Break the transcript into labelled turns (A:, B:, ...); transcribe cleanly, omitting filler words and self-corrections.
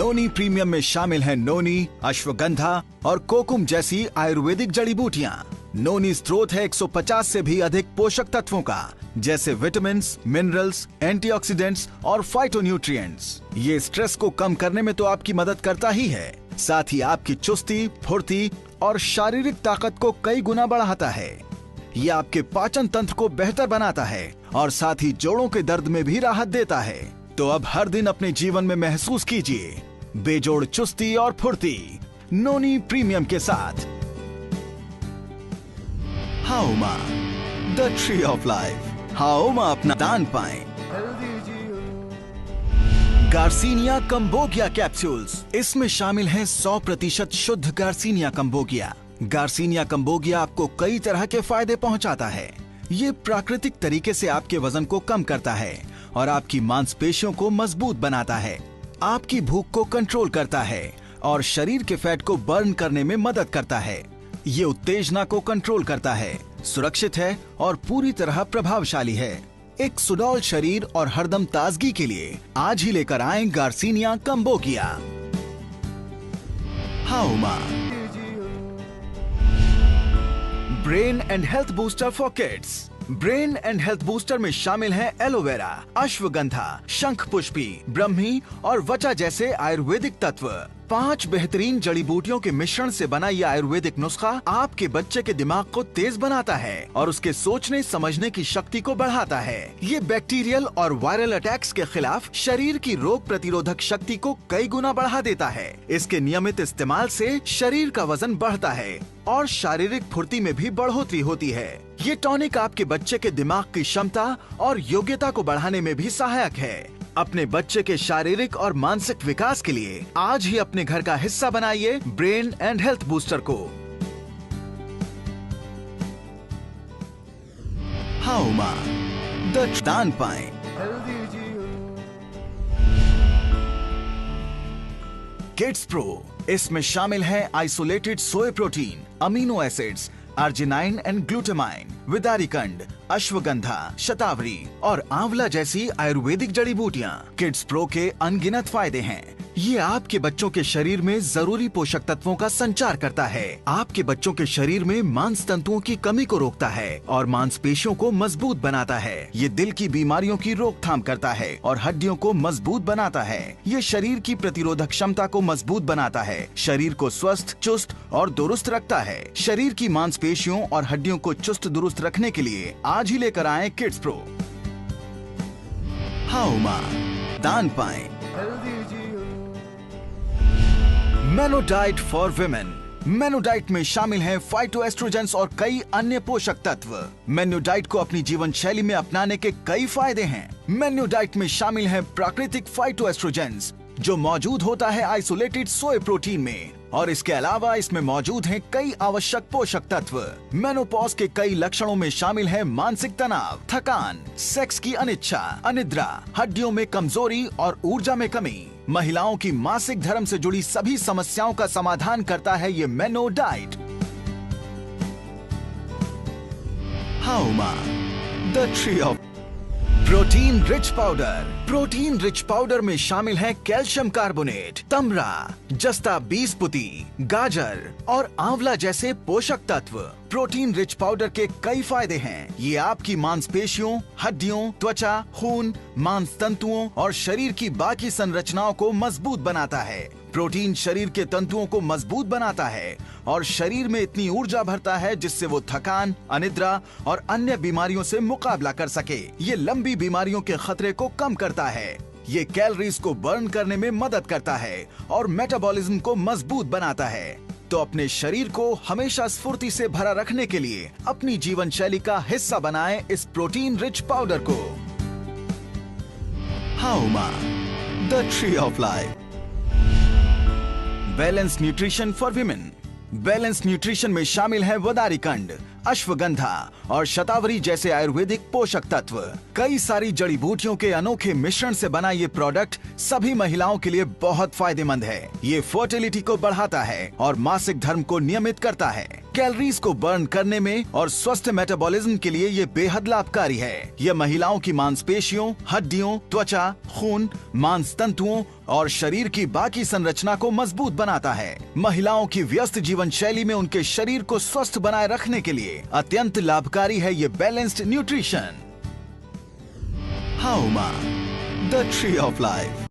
A: नोनी premium में शामिल है नोनी, अश्वगंधा और कोकुम जैसी आयुर्वेदिक जड़ी बूटियाँ। नोनी स्रोत है 150 से भी अधिक पोषक तत्वों का, जैसे विटामिन, मिनरल्स, एंटीऑक्सीडेंट्स और फाइटोन्यूट्रिएंट्स। ये स्ट्रेस को कम करने में तो आपकी मदद करता ही है, साथ ही आपकी चुस्ती, फुर्ती और शारीरिक ताकत को कई गुना बढ़ाता है। ये आपके पाचन तंत्र को बेहतर बनाता है और साथ ही जोड़ों के दर्द में भी राहत देता है। तो अब हर दिन अपने जीवन में महसूस कीजिए बेजोड़ चुस्ती और फुर्ती नोनी प्रीमियम के साथ। हाउमा, द ट्री ऑफ लाइफ। हाउमा अपना दान पाएं। गार्सिनिया कंबोगिया कैप्सूल्स, इसमें शामिल है 100% शुद्ध गार्सिनिया कंबोगिया। गार्सिनिया कंबोगिया आपको कई तरह के फायदे पहुंचाता है। ये प्राकृतिक तरीके से आपके वजन को कम करता है और आपकी मांसपेशियों को मजबूत बनाता है। आपकी भूख को कंट्रोल करता है और शरीर के फैट को बर्न करने में मदद करता है। ये उत्तेजना को कंट्रोल करता है, सुरक्षित है और पूरी तरह प्रभावशाली है। एक सुडौल शरीर और हरदम ताजगी के लिए आज ही लेकर आएं गार्सिनिया कंबोगिया। हाउमा, brain and health booster for kids. Brain and health booster में शामिल है एलोवेरा, अश्वगंधा, शंख पुष्पी, ब्रह्मी और वचा जैसे आयुर्वेदिक तत्व। 5 बेहतरीन जड़ी बूटियों के मिश्रण से बना यह आयुर्वेदिक नुस्खा आपके बच्चे के दिमाग को तेज बनाता है और उसके सोचने समझने की शक्ति को बढ़ाता है। ये बैक्टीरियल और वायरल अटैक्स के खिलाफ शरीर की रोग प्रतिरोधक शक्ति को कई गुना बढ़ा देता है। इसके नियमित इस्तेमाल से शरीर का वजन बढ़ता है और शारीरिक फुर्ती में भी बढ़ोतरी होती है। ये टॉनिक आपके बच्चे के दिमाग की क्षमता और योग्यता को बढ़ाने में भी सहायक है। अपने बच्चे के शारीरिक और मानसिक विकास के लिए आज ही अपने घर का हिस्सा बनाइए ब्रेन एंड हेल्थ बूस्टर को। हाउमा, द दान पाएं। किड्स प्रो, इसमें शामिल है isolated soy protein, amino acids, arginine and glutamine, विदारिकंड, अश्वगंधा, शतावरी और आंवला जैसी आयुर्वेदिक जड़ी बूटियाँ। किड्स प्रो के अनगिनत फायदे हैं। ये आपके बच्चों के शरीर में जरूरी पोषक तत्वों का संचार करता है, आपके बच्चों के शरीर में मांस तंतुओं की कमी को रोकता है और मांसपेशियों को मजबूत बनाता है। ये दिल की बीमारियों की रोकथाम करता है और हड्डियों को मजबूत बनाता है। ये शरीर की प्रतिरोधक क्षमता को मजबूत बनाता है, शरीर को स्वस्थ, चुस्त और दुरुस्त रखता है। शरीर की मांसपेशियों और हड्डियों को चुस्त दुरुस्त रखने के लिए आज ही लेकर आए किड्स प्रो। हाउमा, दान पाएं। मेनोडाइट फॉर विमेन। मेनोडाइट में शामिल है फाइटोएस्ट्रोजेंस और कई अन्य पोषक तत्व। मेनोडाइट को अपनी जीवन शैली में अपनाने के कई फायदे हैं। मेनोडाइट में शामिल है प्राकृतिक फाइटोएस्ट्रोजेंस जो मौजूद होता है आइसोलेटेड सोय प्रोटीन में, और इसके अलावा इसमें मौजूद हैं कई आवश्यक पोषक तत्व। मेनोपॉज के कई लक्षणों में शामिल है मानसिक तनाव, थकान, सेक्स की अनिच्छा, अनिद्रा, हड्डियों में कमजोरी और ऊर्जा में कमी। महिलाओं की मासिक धर्म से जुड़ी सभी समस्याओं का समाधान करता है ये मेनोडाइट। हाउमा, the tree of protein rich powder. Protein rich powder में शामिल है कैल्शियम कार्बोनेट, तमरा, जस्ता बीसपुती, गाजर और आंवला जैसे पोषक तत्व। प्रोटीन रिच पाउडर के कई फायदे हैं। ये आपकी मांसपेशियों, हड्डियों, त्वचा, खून, मांस तंतुओं और शरीर की बाकी संरचनाओं को मजबूत बनाता है। प्रोटीन शरीर के तंतुओं को मजबूत बनाता है और शरीर में इतनी ऊर्जा भरता है जिससे वो थकान, अनिद्रा और अन्य बीमारियों से मुकाबला कर सके। ये लंबी बीमारियों के खतरे को कम करता है। ये कैलोरीज को बर्न करने में मदद करता है और मेटाबॉलिज्म को मजबूत बनाता है। तो अपने शरीर को हमेशा स्फूर्ति से भरा रखने के लिए अपनी जीवन शैली का हिस्सा बनाएं इस प्रोटीन रिच पाउडर को। हाउमा, the tree of life. Balance nutrition for women. Balance nutrition में शामिल है वदारिकंड, अश्वगंधा और शतावरी जैसे आयुर्वेदिक पोषक तत्व। कई सारी जड़ी बूटियों के अनोखे मिश्रण से बना ये प्रोडक्ट सभी महिलाओं के लिए बहुत फायदेमंद है। ये फर्टिलिटी को बढ़ाता है और मासिक धर्म को नियमित करता है। कैलोरीज को बर्न करने में और स्वस्थ मेटाबॉलिज्म के लिए ये बेहद लाभकारी है। यह महिलाओं की मांसपेशियों, हड्डियों, त्वचा, खून, मांस तंतुओं और शरीर की बाकी संरचना को मजबूत बनाता है। महिलाओं की व्यस्त जीवन शैली में उनके शरीर को स्वस्थ बनाए रखने के लिए अत्यंत लाभकारी है ये बैलेंस्ड न्यूट्रिशन। हाउमा, द ट्री ऑफ लाइफ।